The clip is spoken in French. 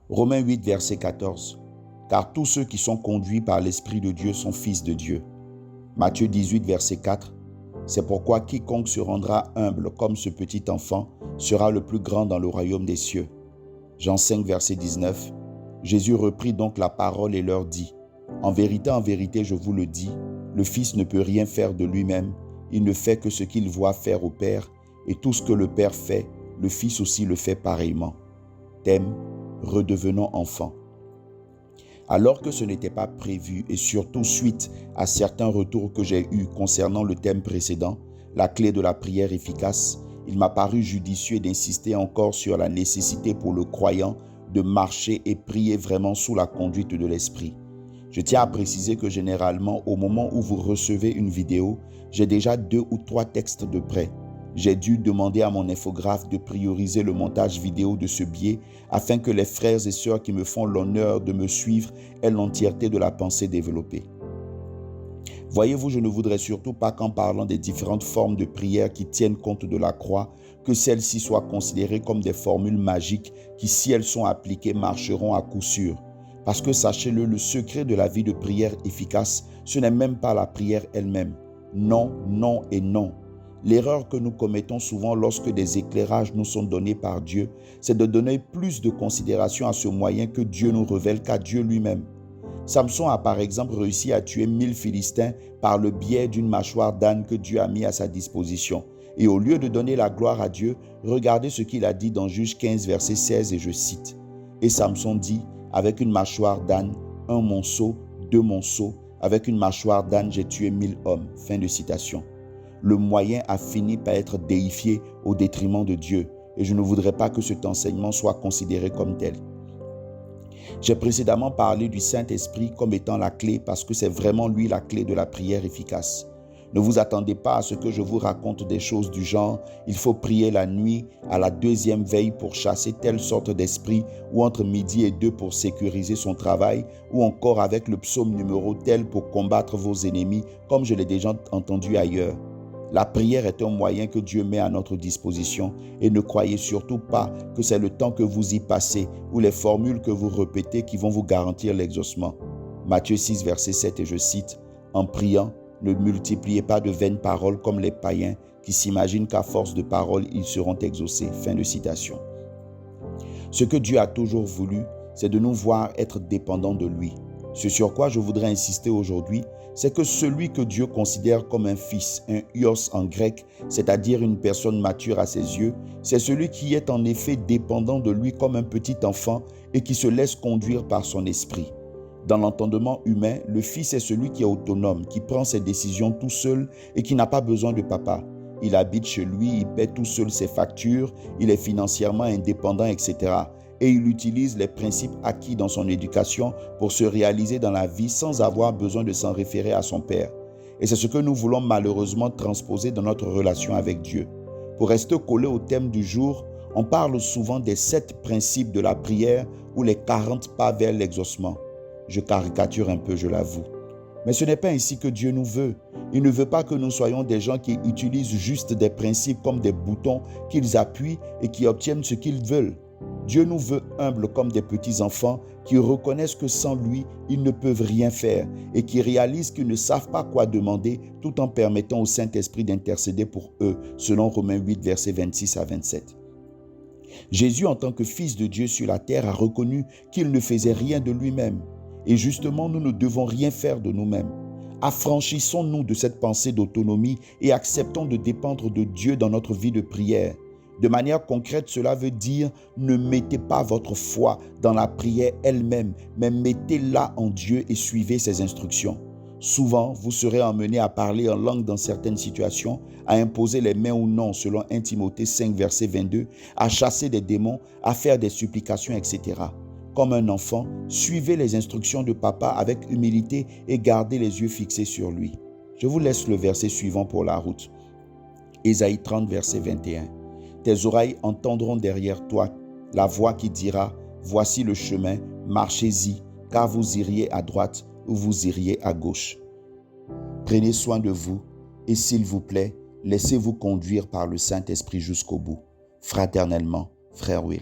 Romains 8, verset 14. Car tous ceux qui sont conduits par l'Esprit de Dieu sont fils de Dieu. Matthieu 18, verset 4. C'est pourquoi quiconque se rendra humble comme ce petit enfant sera le plus grand dans le royaume des cieux. Jean 5, verset 19. Jésus reprit donc la parole et leur dit, en vérité, je vous le dis, le Fils ne peut rien faire de lui-même, il ne fait que ce qu'il voit faire au Père, et tout ce que le Père fait, le Fils aussi le fait pareillement. Thème, redevenons enfants. Alors que ce n'était pas prévu et surtout suite à certains retours que j'ai eus concernant le thème précédent, la clé de la prière efficace, il m'a paru judicieux d'insister encore sur la nécessité pour le croyant de marcher et prier vraiment sous la conduite de l'Esprit. Je tiens à préciser que généralement, au moment où vous recevez une vidéo, j'ai déjà 2 ou 3 textes de prêt. J'ai dû demander à mon infographe de prioriser le montage vidéo de ce biais afin que les frères et sœurs qui me font l'honneur de me suivre aient l'entièreté de la pensée développée. Voyez-vous, je ne voudrais surtout pas qu'en parlant des différentes formes de prière qui tiennent compte de la croix, que celles-ci soient considérées comme des formules magiques qui, si elles sont appliquées, marcheront à coup sûr. Parce que sachez-le, le secret de la vie de prière efficace, ce n'est même pas la prière elle-même. Non, non et non. L'erreur que nous commettons souvent lorsque des éclairages nous sont donnés par Dieu, c'est de donner plus de considération à ce moyen que Dieu nous révèle qu'à Dieu lui-même. Samson a par exemple réussi à tuer 1000 Philistins par le biais d'une mâchoire d'âne que Dieu a mis à sa disposition. Et au lieu de donner la gloire à Dieu, regardez ce qu'il a dit dans Juge 15, verset 16, et je cite. Et Samson dit, avec une mâchoire d'âne, 1 monceau, 2 monceaux, avec une mâchoire d'âne, j'ai tué 1000 hommes. Fin de citation. Le moyen a fini par être déifié au détriment de Dieu, et je ne voudrais pas que cet enseignement soit considéré comme tel. J'ai précédemment parlé du Saint-Esprit comme étant la clé parce que c'est vraiment lui la clé de la prière efficace. Ne vous attendez pas à ce que je vous raconte des choses du genre « il faut prier la nuit à la 2e veille pour chasser telle sorte d'esprit » ou entre midi et 2 pour sécuriser son travail ou encore avec le psaume numéro tel pour combattre vos ennemis comme je l'ai déjà entendu ailleurs. La prière est un moyen que Dieu met à notre disposition et ne croyez surtout pas que c'est le temps que vous y passez ou les formules que vous répétez qui vont vous garantir l'exaucement. Matthieu 6, verset 7 et je cite, « En priant, ne multipliez pas de vaines paroles comme les païens qui s'imaginent qu'à force de paroles, ils seront exaucés. » Fin de citation. Ce que Dieu a toujours voulu, c'est de nous voir être dépendants de lui. Ce sur quoi je voudrais insister aujourd'hui, c'est que celui que Dieu considère comme un fils, un huios en grec, c'est-à-dire une personne mature à ses yeux, c'est celui qui est en effet dépendant de lui comme un petit enfant et qui se laisse conduire par son esprit. Dans l'entendement humain, le fils est celui qui est autonome, qui prend ses décisions tout seul et qui n'a pas besoin de papa. Il habite chez lui, il paie tout seul ses factures, il est financièrement indépendant, etc. Et il utilise les principes acquis dans son éducation pour se réaliser dans la vie sans avoir besoin de s'en référer à son père. Et c'est ce que nous voulons malheureusement transposer dans notre relation avec Dieu. Pour rester collé au thème du jour, on parle souvent des 7 principes de la prière ou les 40 pas vers l'exaucement. Je caricature un peu, je l'avoue. Mais ce n'est pas ainsi que Dieu nous veut. Il ne veut pas que nous soyons des gens qui utilisent juste des principes comme des boutons qu'ils appuient et qui obtiennent ce qu'ils veulent. Dieu nous veut humbles comme des petits enfants qui reconnaissent que sans lui, ils ne peuvent rien faire et qui réalisent qu'ils ne savent pas quoi demander tout en permettant au Saint-Esprit d'intercéder pour eux, selon Romains 8, versets 26 à 27. Jésus, en tant que Fils de Dieu sur la terre, a reconnu qu'il ne faisait rien de lui-même. Et justement, nous ne devons rien faire de nous-mêmes. Affranchissons-nous de cette pensée d'autonomie et acceptons de dépendre de Dieu dans notre vie de prière. De manière concrète, cela veut dire ne mettez pas votre foi dans la prière elle-même, mais mettez-la en Dieu et suivez ses instructions. Souvent, vous serez emmené à parler en langue dans certaines situations, à imposer les mains ou non selon 1 Timothée 5, verset 22, à chasser des démons, à faire des supplications, etc. Comme un enfant, suivez les instructions de papa avec humilité et gardez les yeux fixés sur lui. Je vous laisse le verset suivant pour la route. Ésaïe 30, verset 21. Tes oreilles entendront derrière toi la voix qui dira « Voici le chemin, marchez-y, car vous iriez à droite ou vous iriez à gauche. » Prenez soin de vous et s'il vous plaît, laissez-vous conduire par le Saint-Esprit jusqu'au bout. Fraternellement, Frère Will.